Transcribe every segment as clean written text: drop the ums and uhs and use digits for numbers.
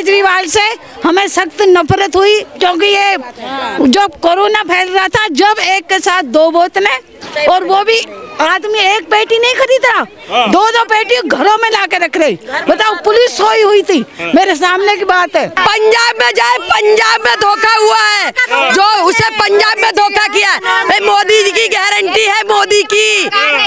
केजरीवाल से हमें सख्त नफरत हुई, क्योंकि ये जब कोरोना फैल रहा था, जब एक के साथ दो बोतलें, और वो भी आदमी एक पेटी नहीं खरीद रहा, दो पेटी घरों में ला के रख रही। बताओ, पुलिस सोई हुई थी, मेरे सामने की बात है। पंजाब में जाए, पंजाब में धोखा हुआ है, जो उसे पंजाब में धोखा किया है। मोदी जी की गारंटी है,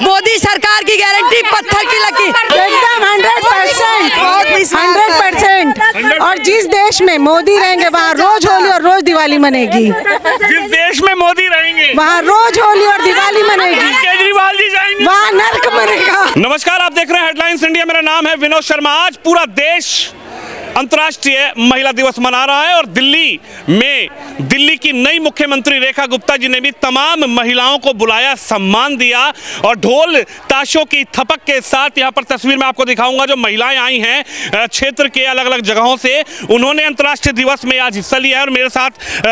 मोदी सरकार की गारंटी पत्थर की लकीर, एकदम 100%। और जिस देश में मोदी रहेंगे वहाँ रोज होली और रोज दिवाली मनेगी। जिस देश में मोदी रहेंगे वहाँ रोज होली और दिवाली मनेगी, केजरीवाल जी जाएंगे, वहाँ नर्क मनेगा। नमस्कार, आप देख रहे हैं हेडलाइंस इंडिया। मेरा नाम है विनोद शर्मा। आज पूरा देश अंतर्राष्ट्रीय महिला दिवस मना रहा है और दिल्ली में दिल्ली की नई मुख्यमंत्री रेखा गुप्ता जी ने भी तमाम महिलाओं को बुलाया, सम्मान दिया और ढोल ताशों की थपक के साथ यहाँ पर तस्वीर में आपको दिखाऊंगा जो महिलाएं आई हैं क्षेत्र के अलग अलग जगहों से, उन्होंने अंतर्राष्ट्रीय दिवस में आज हिस्सा लिया है और मेरे साथ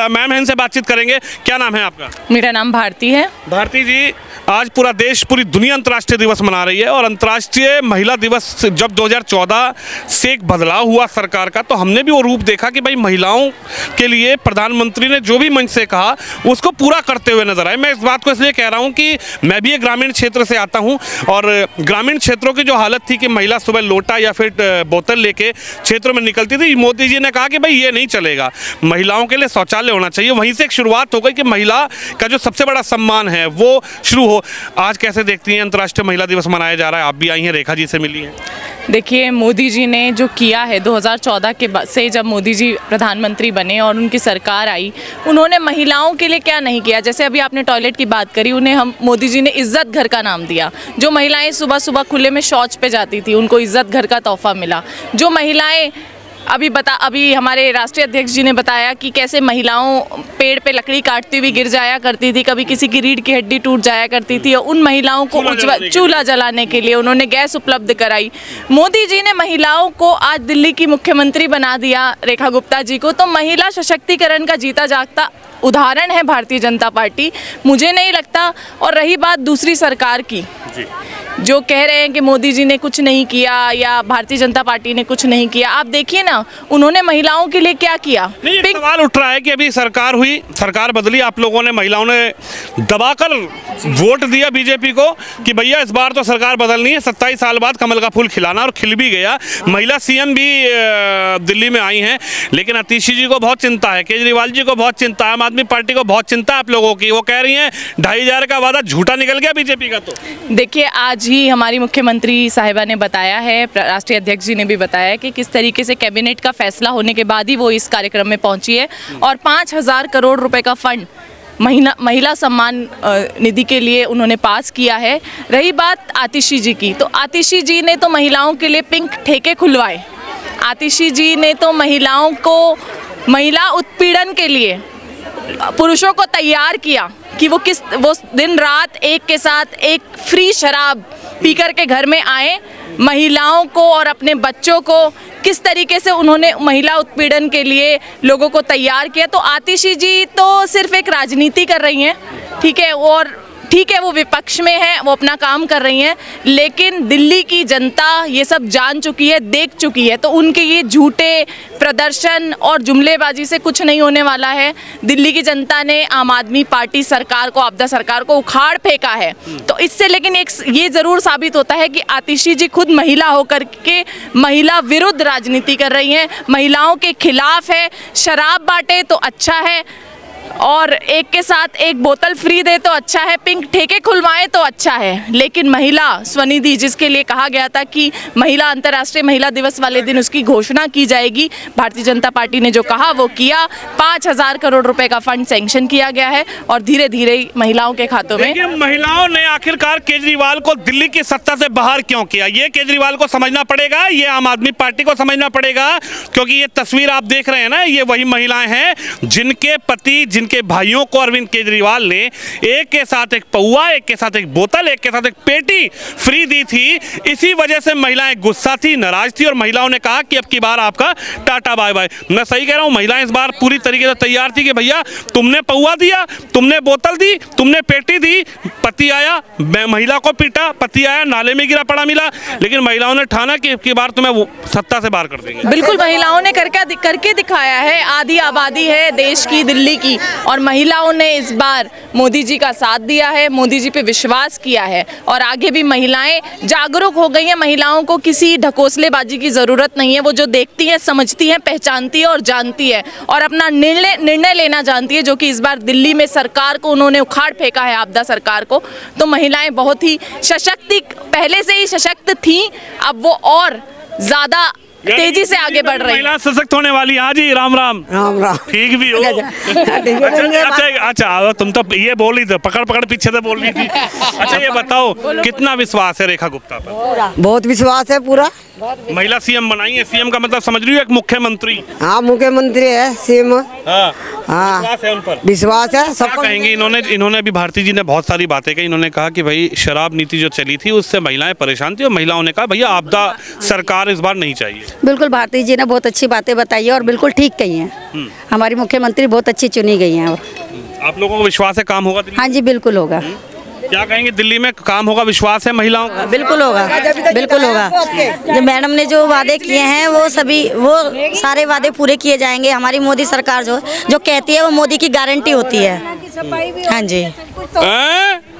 मैम हैं, इनसे बातचीत करेंगे। क्या नाम है आपका? मेरा नाम भारती है। भारती जी, आज पूरा देश, पूरी दुनिया अंतर्राष्ट्रीय दिवस मना रही है और अंतर्राष्ट्रीय महिला दिवस जब 2014 से एक बदलाव हुआ सरकार का, तो हमने भी वो रूप देखा कि भाई महिलाओं के लिए प्रधानमंत्री ने जो भी मंच से कहा उसको पूरा करते हुए नजर आए। मैं इस बात को इसलिए कह रहा हूँ कि मैं भी एक ग्रामीण क्षेत्र से आता हूँ और ग्रामीण क्षेत्रों की जो हालत थी कि महिला सुबह लोटा या फिर बोतल लेके क्षेत्रों में निकलती थी, मोदी जी ने कहा कि भाई ये नहीं चलेगा, महिलाओं के लिए शौचालय होना चाहिए। वहीं से एक शुरुआत हो गई कि महिला का जो सबसे बड़ा सम्मान है वो शुरू हो। आज कैसे देखती हैं अंतर्राष्ट्रीय महिला दिवस मनाया जा रहा है? आप भी आई हैं, रेखा जी से मिली हैं। देखिए, मोदी जी ने जो किया है 2014 के बाद से, जब मोदी जी प्रधानमंत्री बने और उनकी सरकार आई, उन्होंने महिलाओं के लिए क्या नहीं किया। जैसे अभी आपने टॉयलेट की बात करी, उन्हें मोदी जी ने इज्जत घर का नाम दिया। जो महिलाएं सुबह सुबह खुले में शौच पे जाती थी, उनको इज्जत घर का तोहफा मिला। जो महिलाएं अभी हमारे राष्ट्रीय अध्यक्ष जी ने बताया कि कैसे महिलाओं पेड़ पे लकड़ी काटती हुई गिर जाया करती थी, कभी किसी की रीढ़ की हड्डी टूट जाया करती थी, और उन महिलाओं को चूल्हा जलाने के लिए उन्होंने गैस उपलब्ध कराई। मोदी जी ने महिलाओं को आज दिल्ली की मुख्यमंत्री बना दिया, रेखा गुप्ता जी को। तो महिला सशक्तिकरण का जीता जागता उदाहरण है भारतीय जनता पार्टी, मुझे नहीं लगता। और रही बात दूसरी सरकार की, जो कह रहे हैं कि मोदी जी ने कुछ नहीं किया या भारतीय जनता पार्टी ने कुछ नहीं किया, आप देखिए ना उन्होंने महिलाओं के लिए क्या किया। नहीं, एक सवाल उठ रहा है कि अभी सरकार हुई, सरकार बदली, आप लोगों ने, महिलाओं ने दबाकर वोट दिया बीजेपी को कि भैया इस बार तो सरकार बदलनी है, 27 साल बाद कमल का फूल खिलाना, और खिल भी गया। महिला सीएम भी दिल्ली में आई हैं, लेकिन आतिशी जी को बहुत चिंता है, केजरीवाल जी को बहुत चिंता है, आम आदमी पार्टी को बहुत चिंता है आप लोगों की। वो कह रही हैं 2500 का वादा झूठा निकल गया बीजेपी का। तो देखिए, आज ही हमारी मुख्यमंत्री साहिबा ने बताया है, राष्ट्रीय अध्यक्ष जी ने भी बताया कि किस तरीके से कैबिनेट का फैसला होने के बाद ही वो इस कार्यक्रम में पहुंची है और 5000 करोड़ रुपए का फंड महिला सम्मान निधि के लिए उन्होंने पास किया है। रही बात आतिशी जी की, तो आतिशी जी ने तो महिलाओं के लिए पिंक ठेके खुलवाए। आतिशी जी ने तो महिलाओं को महिला उत्पीड़न के लिए पुरुषों को तैयार किया कि वो दिन रात एक के साथ एक फ्री शराब पीकर के घर में आए। महिलाओं को और अपने बच्चों को किस तरीके से उन्होंने महिला उत्पीड़न के लिए लोगों को तैयार किया। तो आतिशी जी तो सिर्फ एक राजनीति कर रही हैं, ठीक है, और ठीक है वो विपक्ष में है, वो अपना काम कर रही हैं, लेकिन दिल्ली की जनता ये सब जान चुकी है, देख चुकी है। तो उनके ये झूठे प्रदर्शन और जुमलेबाजी से कुछ नहीं होने वाला है। दिल्ली की जनता ने आम आदमी पार्टी सरकार को, आपदा सरकार को उखाड़ फेंका है। तो इससे लेकिन एक ये ज़रूर साबित होता है कि आतिशी जी खुद महिला होकर के महिला विरुद्ध राजनीति कर रही हैं, महिलाओं के खिलाफ है। शराब बांटे तो अच्छा है, और एक के साथ एक बोतल फ्री दे तो अच्छा है, पिंक ठेके खुलवाए तो अच्छा है, लेकिन महिला स्वनिधि जिसके लिए कहा गया था कि महिला अंतर्राष्ट्रीय महिला दिवस वाले दिन उसकी घोषणा की जाएगी, भारतीय जनता पार्टी ने जो कहा वो किया। 5000 करोड़ रुपए का फंड सैंक्शन किया गया है और धीरे धीरे महिलाओं के खातों में। महिलाओं ने आखिरकार केजरीवाल को दिल्ली की सत्ता से बाहर क्यों किया, ये केजरीवाल को समझना पड़ेगा, ये आम आदमी पार्टी को समझना पड़ेगा, क्योंकि ये तस्वीर आप देख रहे हैं ना, ये वही महिलाएं हैं जिनके पति, जिनके भाइयों को अरविंद केजरीवाल ने एक के साथ एक पौआ, एक के साथ एक बोतल, एक के साथ एक पेटी फ्री दी थी। इसी वजह से महिलाएं गुस्सा थी, नाराज थी और महिलाओं ने कहा कि अब की बार आपका टाटा बाय बाय। मैं सही कह रहा हूँ, महिलाएं इस बार पूरी तरीके से तैयार थी कि भैया तुमने पौआ दिया, तुमने बोतल दी, तुमने पेटी दी, पति आया महिला को पीटा, पति आया नाले में गिरा पड़ा मिला, लेकिन महिलाओं ने ठाना कि अब की बार तुम्हें सत्ता से बाहर कर देंगे। बिल्कुल, महिलाओं ने करके दिखाया है। आधी आबादी है देश की, दिल्ली की, और महिलाओं ने इस बार मोदी जी का साथ दिया है, मोदी जी पे विश्वास किया है और आगे भी महिलाएं जागरूक हो गई हैं। महिलाओं को किसी ढकोसलेबाजी की ज़रूरत नहीं है। वो जो देखती हैं, समझती हैं, पहचानती है और जानती है और अपना निर्णय लेना जानती है, जो कि इस बार दिल्ली में सरकार को उन्होंने उखाड़ फेंका है, आपदा सरकार को। तो महिलाएं बहुत ही पहले से ही सशक्त थीं, अब वो और ज़्यादा तेजी से आगे बढ़ रही है। महिला सशक्त होने वाली। हाँ जी, राम राम। राम राम। ठीक भी हो। अच्छा, तुम तो ये बोल रही थी, पकड़ पीछे से बोल रही थी। अच्छा ये बताओ, कितना विश्वास है रेखा गुप्ता पर? बहुत विश्वास है पूरा। महिला सीएम बनाई है। सीएम का मतलब समझ रही हो, एक मुख्यमंत्री। हाँ, मुख्यमंत्री है सीएम। हाँ, हाँ, विश्वास है उन पर। विश्वास है। सब क्या कहेंगे? इन्होंने अभी भारती जी ने बहुत सारी बातें कही। इन्होंने कहा कि भाई शराब नीति जो चली थी उससे महिलाएं परेशान थी और महिलाओं ने कहा भैया आपदा सरकार इस बार नहीं चाहिए। बिल्कुल, भारती जी ने बहुत अच्छी बातें बताई है और बिल्कुल ठीक कही हैं। हमारी मुख्यमंत्री बहुत अच्छी चुनी गई हैं। और आप लोगों को विश्वास है काम होगा दिल्ली? हाँ जी, बिल्कुल होगा। क्या कहेंगे, दिल्ली में काम होगा, विश्वास है महिलाओं का? बिल्कुल होगा, बिल्कुल होगा। जो मैडम ने जो वादे किए हैं वो सारे वादे पूरे किए जाएंगे। हमारी मोदी सरकार जो कहती है वो मोदी की गारंटी होती है। हाँ जी।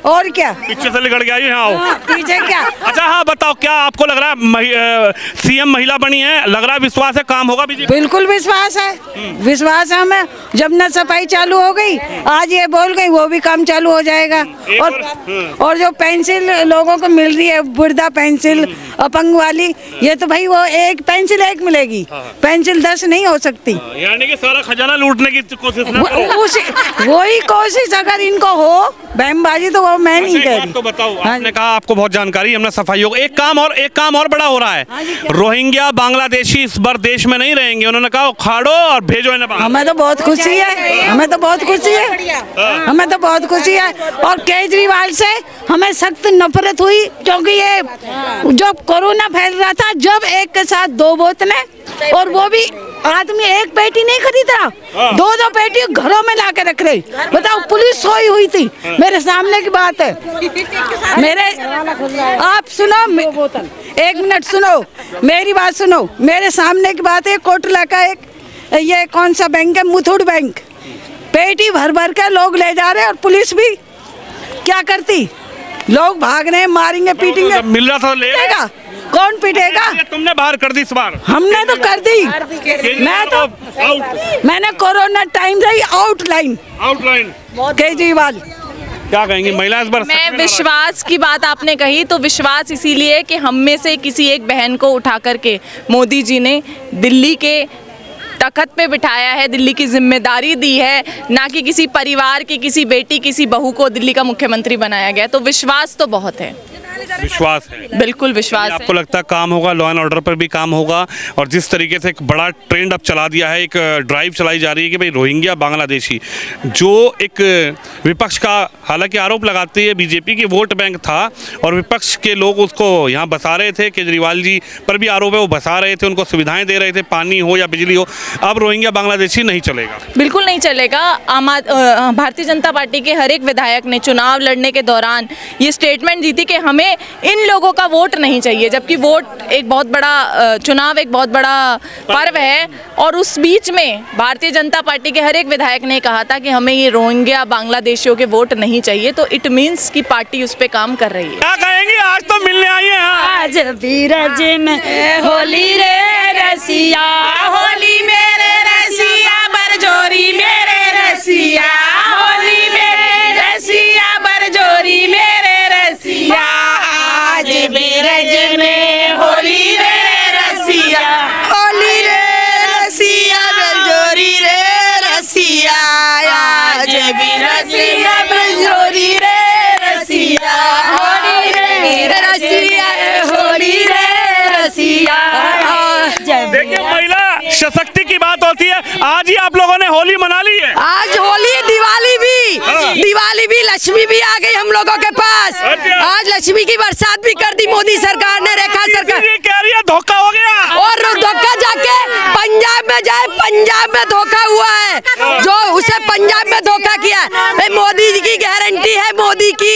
और क्या, पीछे से लिगड़ गया। हाँ, पीछे क्या। अच्छा हाँ बताओ, क्या आपको लग रहा है सीएम महिला बनी है, लग रहा है विश्वास है काम होगा बीजेपी? बिल्कुल विश्वास है, विश्वास है हमें। जब न सफाई चालू हो गई, आज ये बोल गई, वो भी काम चालू हो जाएगा। और जो पेंसिल लोगों को मिल रही है, वृद्धा पेंसिल, अपंग वाली, ये तो भाई वो एक पेंसिल एक मिलेगी, पेंसिल 10 नहीं हो सकती। यानी कि सारा खजाना लूटने की कोशिश ना करो। वही कोशिश अगर इनको हो, बहमबाजी, तो वो मैं नहीं कह रही। तो बताओ, आपने कहा आपको बहुत जानकारी, हमने सफाइयों को एक काम और बड़ा हो रहा है। रोहिंग्या बांग्लादेशी इस बार देश में नहीं रहेंगे, उन्होंने कहा उखाड़ो और भेजो इन्हें बाहर। हमें तो बहुत खुशी है, हमें तो बहुत खुशी है, हमें तो बहुत खुशी है। और केजरीवाल से हमें सख्त नफरत हुई, क्योंकि ये जब कोरोना फैल रहा था, जब एक के साथ 2 बोतलें, और वो भी आदमी एक पेटी नहीं खरीद रहा, 2-2 पेटी घरों में ला के रख रही। बताओ, पुलिस सोई हुई थी, मेरे सामने की बात है। आप सुनो, 1 मिनट सुनो, मेरी बात सुनो, मेरे सामने की बात है। कोटला का ये कौन सा बैंक है, मुथूट बैंक, पेटी भर भर के लोग ले जा रहे हैं और पुलिस भी क्या करती, लोग भाग रहे हैं, मारेंगे, पीटेंगे। मिल रहा था लेगा, कौन पीटेगा? तुमने बाहर कर दी इस बार। हमने तो कर दी। मैंने कोरोना टाइम रही आउटलाइन केजरीवाल। क्या कहेंगी महिला इस बार? मैं विश्वास की बात आपने कही, तो विश्वास इसीलिए कि हम में से किसी एक बहन को उठा करके मोदी जी ने दिल्ली के तख्त पे बिठाया है, दिल्ली की जिम्मेदारी दी है, ना कि किसी परिवार की, किसी बेटी, किसी बहू को दिल्ली का मुख्यमंत्री बनाया गया। तो विश्वास तो बहुत है। विश्वास है, बिल्कुल विश्वास है। आपको लगता है काम होगा, लॉ एंड ऑर्डर पर भी काम होगा? और जिस तरीके से एक बड़ा ट्रेंड अब चला दिया है, एक ड्राइव चलाई जा रही है कि भाई रोहिंग्या बांग्लादेशी, जो एक विपक्ष का हालांकि आरोप लगाती है बीजेपी की वोट बैंक था और विपक्ष के लोग उसको यहाँ बसा रहे थे, केजरीवाल जी पर भी आरोप है वो बसा रहे थे, उनको सुविधाएं दे रहे थे, पानी हो या बिजली हो। अब रोहिंग्या बांग्लादेशी नहीं चलेगा, बिल्कुल नहीं चलेगा। भारतीय जनता पार्टी के हर एक विधायक ने चुनाव लड़ने के दौरान ये स्टेटमेंट दी थी कि हमें इन लोगों का वोट नहीं चाहिए, जबकि वोट एक बहुत बड़ा चुनाव एक बहुत बड़ा पर्व है। और उस बीच में भारतीय जनता पार्टी के हर एक विधायक ने कहा था कि हमें ये रोहिंग्या बांग्लादेशियों के वोट नहीं चाहिए। तो इट मीन्स कि पार्टी उस पे काम कर रही है। क्या कहेंगे? आज तो मिलने आई है। आज बीरज में होली रे रसिया, होली मेरे रसिया, बरजोरी मेरे रसिया, होली मेरे रसिया, बरजोरी मेरे रसिया। आज बीरज में होली रे रसिया, होली रे रसिया, बरजोरी रे रसिया। आज बीरज में बरजोरी रे रसिया, होली रे रसिया, होली रे रसिया। देखिए, महिला सशक्ति की बात होती है। आज ही आप लोगों ने होली मना ली है। आज होली लक्ष्मी भी आ गई हम लोगों के पास। आज लक्ष्मी की बरसात भी कर दी मोदी सरकार ने, रेखा सरकार। कह रही है धोखा हो गया, और धोखा जाके पंजाब में जाए, पंजाब में धोखा हुआ है, जो उसे पंजाब में धोखा किया है। मोदी जी की गारंटी है, मोदी की,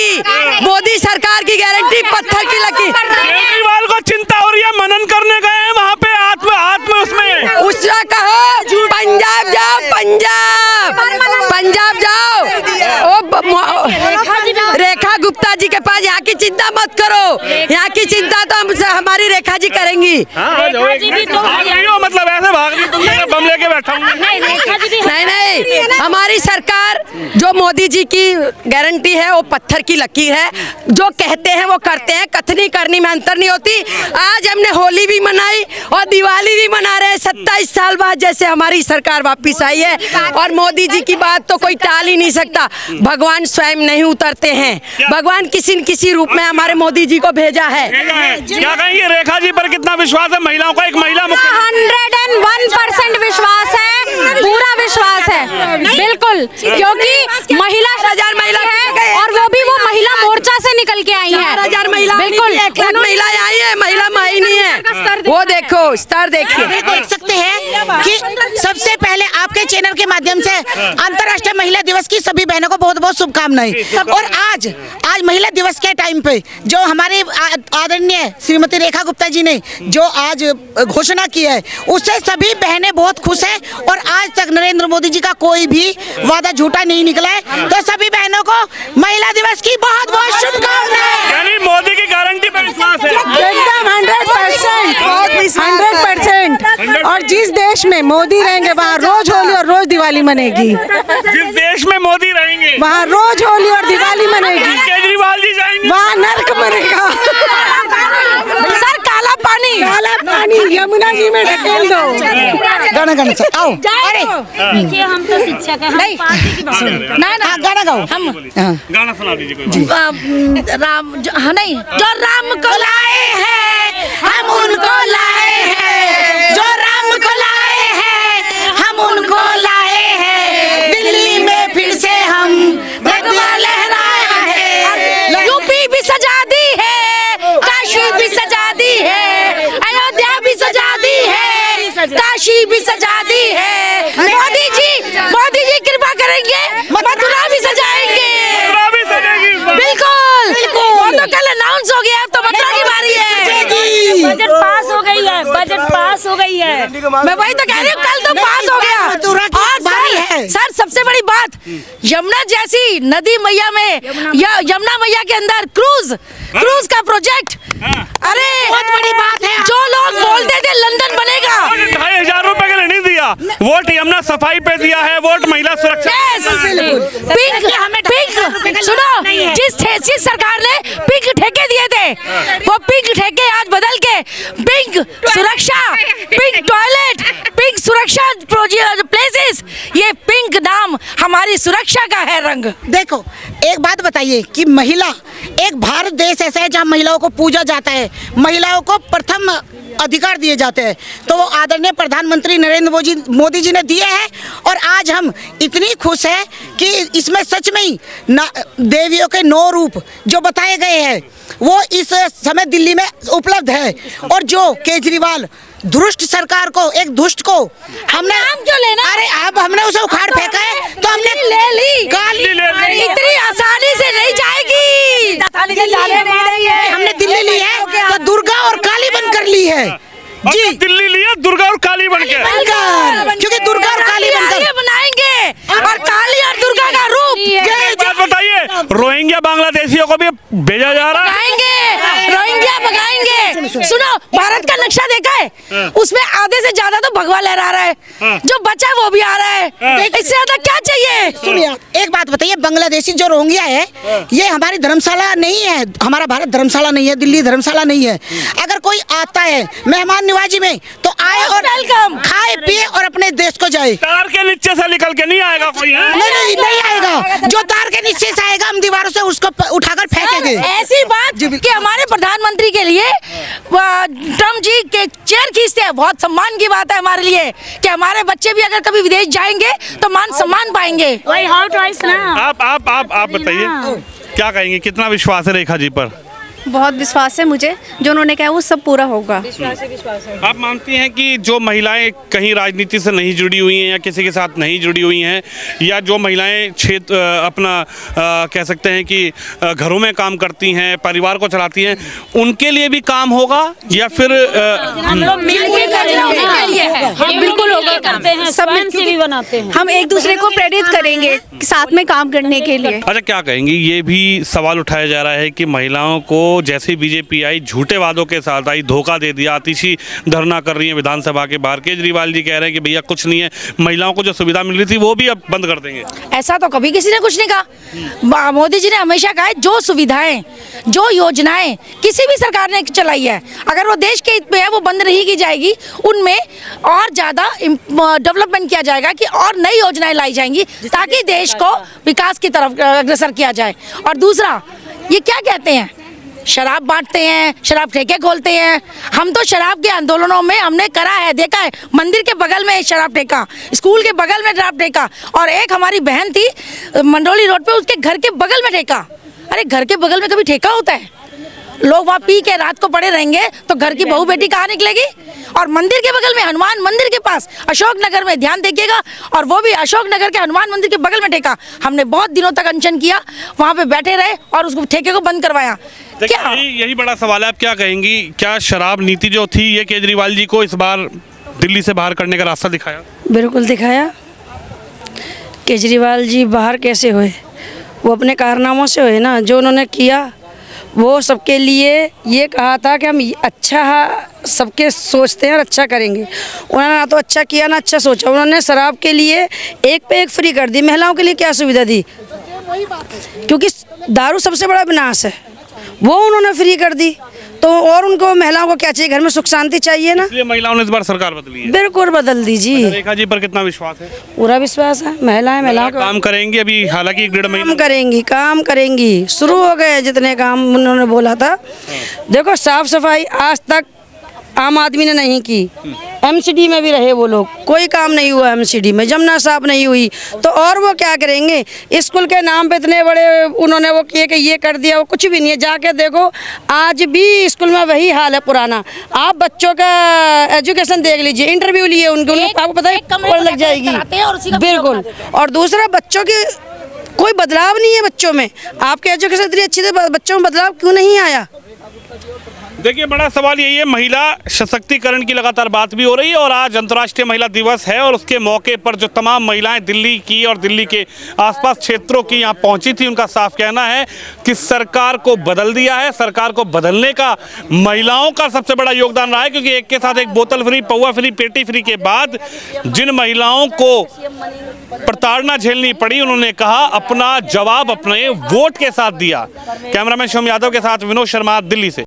मोदी सरकार की गारंटी पत्थर की लकीर। केजरीवाल को चिंता हो रही है, मनन करने गए हैं वहाँ पे हाथ में उससे कहो पंजाब जाओ, पंजाब जाओ। रेखा गुप्ता जी के पास, यहाँ की चिंता मत करो, यहाँ की चिंता तो हमारी रेखा जी करेंगी। मतलब ऐसे भाग रही तुम, बम लेके बैठा हूँ। नहीं, हमारी सरकार जो मोदी जी की गारंटी है वो पत्थर की लकीर है, जो कहते हैं वो करते हैं, कथनी करनी में अंतर नहीं होती। आज हमने होली भी मनाई और दिवाली भी मना रहे हैं 27 साल बाद, जैसे हमारी सरकार वापिस आई है। और मोदी जी की बात तो कोई टाल ही नहीं सकता, भगवान स्वयं नहीं उतरते हैं, भगवान किसी न किसी रूप में हमारे मोदी जी को भेजा है। क्या कहेंगे रेखा जी पर कितना विश्वास है महिलाओं का? एक महिला 101% विश्वास है, पूरा विश्वास है, बिल्कुल, क्योंकि महिला 4,000 महिला है और वो भी वो महिला मोर्चा से निकल के आई है। 4,000 महिला, बिल्कुल, 1 लाख महिलाएं आई है, महिला माई नहीं है। वो देखो स्तर देखिए। देख सकते हैं कि सबसे पहले आपके चैनल के माध्यम से अंतर्राष्ट्रीय महिला दिवस की सभी बहनों को बहुत बहुत शुभकामनाएं। और आज महिला दिवस के टाइम पे जो हमारे आदरणीय श्रीमती रेखा गुप्ता जी ने जो आज घोषणा की है, उससे सभी बहनें बहुत खुश हैं। और आज तक नरेंद्र मोदी जी का कोई भी वादा झूठा नहीं निकला है। तो सभी बहनों को महिला दिवस की बहुत बहुत शुभकामनाएं। यानी मोदी की गारंटी पर विश्वास है एकदम 100%। और जिस देश में मोदी रहेंगे वहाँ रोज होली और रोज दिवाली मनेगी। जिस देश में मोदी रहेंगे वहाँ रोज होली और दिवाली मनेगी। केजरीवाल जी जाएंगे वहाँ नर्क मनेगा। सर काला पानी यमुना जी में ढकेल दो। गाना गाना सर आओ। अरे देखिए, हम तो शिक्षक हैं, हम पार्टी की बात नहीं, गाना गाओ। हम गाना सुना दीजिए कोई। राम नहीं, जो राम को लाए हैं हम उनको लाए हैं, जो राम को लाए हैं हम उनको लाए हैं, दिल्ली में फिर से हम ध्वजा लहराए हैं। यूपी भी सजा दी है, काशी भी सजा दी है, अयोध्या भी सजा दी है, काशी भी सजा दी है। मोदी जी कृपा करेंगे, मथुरा भी सजाएंगे। बिल्कुल, वो तो कल अनाउंस हो गया, अब तो मथुरा की बारी है। बजट पास हो गई है, बजट पास हो गई है। मैं वही तो कह रही हूँ, कल तो पास हो गया। और सर सबसे बड़ी बात, यमुना जैसी नदी मैया में, यमुना मैया के अंदर क्रूज का प्रोजेक्ट, अरे बहुत बड़ी बात है। जो लोग बोलते थे लंदन बनेगा, 2,500 रुपए के लिए नहीं दिया, वोट यमुना सफाई पे दिया है, वोट महिला सुरक्षा। पिंक सुनो, जिस सरकार ने पिंक ठेके दिए थे, वो पिंक ठेके आज बदल के पिंक सुरक्षा, पिंक टॉयलेट, पिंक सुरक्षा प्लेसेस, ये पिंक नाम हमारी सुरक्षा का है रंग। देखो एक बात बताइए कि महिला, एक भारत देश ऐसा है जहाँ महिलाओं को पूजा जाता है, महिलाओं को प्रथम अधिकार दिए जाते हैं, तो वो आदरणीय प्रधानमंत्री नरेंद्र मोदी जी ने दिए हैं। और आज हम इतनी खुश हैं कि इसमें सच में ही देवियों के 9 रूप जो बताए गए हैं वो इस समय दिल्ली में उपलब्ध है। और जो केजरीवाल दुष्ट सरकार को, एक दुष्ट को हमने नाम क्यों लेना? अरे अब हमने उसे उखाड़ फेंका है, तो हमने ले ली। इतनी आसानी से नहीं जाएगी। हमने दिल्ली ली है तो दुर्गा और काली बनकर ली है जी। दिल्ली लिया दुर्गा और काली बनकर, क्योंकि दुर्गा और काली बनकर बनाएंगे और काली और दुर्गा का रूप। एक बात बताइए, रोहिंग्या बांग्लादेशियों को भी भेजा जा रहा है? रोहिंग्या भगाएंगे। सुनो, भारत का नक्शा देखा है, उसमें आधे से ज्यादा तो भगवा लहरा रहा है, जो बचा वो भी आ रहा है। इससे ज्यादा क्या चाहिए? सुनिए एक बात बताइए, बांग्लादेशी जो रोहिंग्या है ये हमारी धर्मशाला नहीं है, हमारा भारत धर्मशाला नहीं है, दिल्ली धर्मशाला नहीं है। अगर कोई आता है मेहमान निवाजी में तो आए और खाए पिए और अपने देश को जाए। तार के नीचे से निकल के नहीं आएगा कोई है? नहीं आएगा, जो तार के नीचे से आएगा हम दीवारों से उसको उसको उठाकर फेंकेंगे। ऐसी बात कि हमारे प्रधानमंत्री के लिए ट्रम्प जी के चेयर खींचते हैं, बहुत सम्मान की बात है हमारे लिए कि हमारे बच्चे भी अगर कभी विदेश जाएंगे तो मान सम्मान पाएंगे। वही हाउ चॉइस ना। आप बताइए क्या कहेंगे, कितना विश्वास है रेखा जी पर? बहुत विश्वास है मुझे, जो उन्होंने कहा वो सब पूरा होगा। आप मानती हैं कि जो महिलाएं कहीं राजनीति से नहीं जुड़ी हुई हैं या किसी के साथ नहीं जुड़ी हुई हैं, या जो महिलाएं क्षेत्र अपना कह सकते हैं कि घरों में काम करती हैं, परिवार को चलाती हैं, उनके लिए भी काम होगा या फिर बिल्कुल होगा, सब मिलकर बनाते हैं, हम एक दूसरे को प्रेरित करेंगे साथ में काम करने के लिए। अच्छा, क्या कहेंगे, ये भी सवाल उठाया जा रहा है कि महिलाओं को जैसे बीजेपी आई झूठे वादों के साथ आई, धोखा दे दिया, आतिशी धरना कर रही है विधानसभा के बाहर। केजरीवाल जी कह रहे हैं कि भैया कुछ नहीं है, महिलाओं को जो सुविधा मिल रही थी वो भी अब बंद कर देंगे। ऐसा तो कभी किसी ने कुछ नहीं कहा। मोदी जी ने हमेशा कहा है जो सुविधाएं, जो योजनाएं किसी भी सरकार ने चलाई है, अगर वो देश के हित में है वो बंद नहीं की जाएगी, उनमें और ज़्यादा डेवलपमेंट किया जाएगा कि और नई योजनाएं लाई जाएंगी ताकि देश को विकास की तरफ अग्रसर किया जाए। और दूसरा, ये क्या कहते हैं, शराब बांटते हैं, शराब ठेके खोलते हैं। हम तो शराब के आंदोलनों में हमने करा है, देखा है, मंदिर के बगल में शराब ठेका, स्कूल के बगल में शराब ठेका, और एक हमारी बहन थी मंडोली रोड पे, उसके घर के बगल में ठेका। अरे घर के बगल में कभी ठेका होता है? लोग वहाँ पी के रात को पड़े रहेंगे तो घर की बहू बेटी कहाँ निकलेगी? और मंदिर के बगल में, हनुमान मंदिर के पास अशोक नगर में, ध्यान देखिएगा, और वो भी अशोक नगर के हनुमान मंदिर के बगल में ठेका। हमने बहुत दिनों तक अनशन किया, वहाँ पे बैठे रहे और उस ठेके को बंद करवाया। क्या यही बड़ा सवाल है, आप क्या कहेंगी, क्या शराब नीति जो थी ये केजरीवाल जी को इस बार दिल्ली से बाहर करने का रास्ता दिखाया? बिल्कुल दिखाया। केजरीवाल जी बाहर कैसे हुए? वो अपने कारनामों से हुए ना, जो उन्होंने किया वो सबके लिए ये कहा था कि हम अच्छा सबके सोचते हैं और अच्छा करेंगे। उन्होंने ना तो अच्छा किया ना अच्छा सोचा। उन्होंने शराब के लिए एक पे एक फ्री कर दी। महिलाओं के लिए क्या सुविधा दी? क्योंकि दारू सबसे बड़ा विनाश है, वो उन्होंने फ्री कर दी। तो और उनको, महिलाओं को क्या चाहिए? घर में सुख शांति चाहिए ना, इसलिए महिलाओं ने इस बार सरकार बदली है। बिल्कुल बदल दी जी। रेखा जी पर कितना विश्वास है? पूरा विश्वास है। महिलाओं का काम करेंगी अभी, हालांकि 1.5 महीना काम करेंगी, शुरू हो गए जितने काम उन्होंने बोला था। देखो, साफ सफाई आज तक आम आदमी ने नहीं की। एमसीडी में भी रहे वो लोग, कोई काम नहीं हुआ एमसीडी में, जमुना साफ नहीं हुई, तो और वो क्या करेंगे? स्कूल के नाम पे इतने बड़े उन्होंने वो किए कि ये कर दिया, वो कुछ भी नहीं है। जाके देखो, आज भी स्कूल में वही हाल है पुराना। आप बच्चों का एजुकेशन देख लीजिए, इंटरव्यू लिए उनको, आपको पता है लग जाएगी बिल्कुल। और दूसरा, बच्चों की कोई बदलाव नहीं है बच्चों में। आपके एजुकेशन इतनी अच्छी थी, बच्चों में बदलाव क्यों नहीं आया? देखिए, बड़ा सवाल यही है, महिला सशक्तिकरण की लगातार बात भी हो रही है और आज अंतर्राष्ट्रीय महिला दिवस है और उसके मौके पर जो तमाम महिलाएं दिल्ली की और दिल्ली के आसपास क्षेत्रों की यहाँ पहुंची थी, उनका साफ कहना है कि सरकार को बदल दिया है। सरकार को बदलने का महिलाओं का सबसे बड़ा योगदान रहा है, क्योंकि एक के साथ एक बोतल फ्री, पौवा फ्री, पेटी फ्री के बाद जिन महिलाओं को प्रताड़ना झेलनी पड़ी, उन्होंने कहा अपना जवाब अपने वोट के साथ दिया। कैमरामैन शिवम यादव के साथ विनोद शर्मा, दिल्ली से।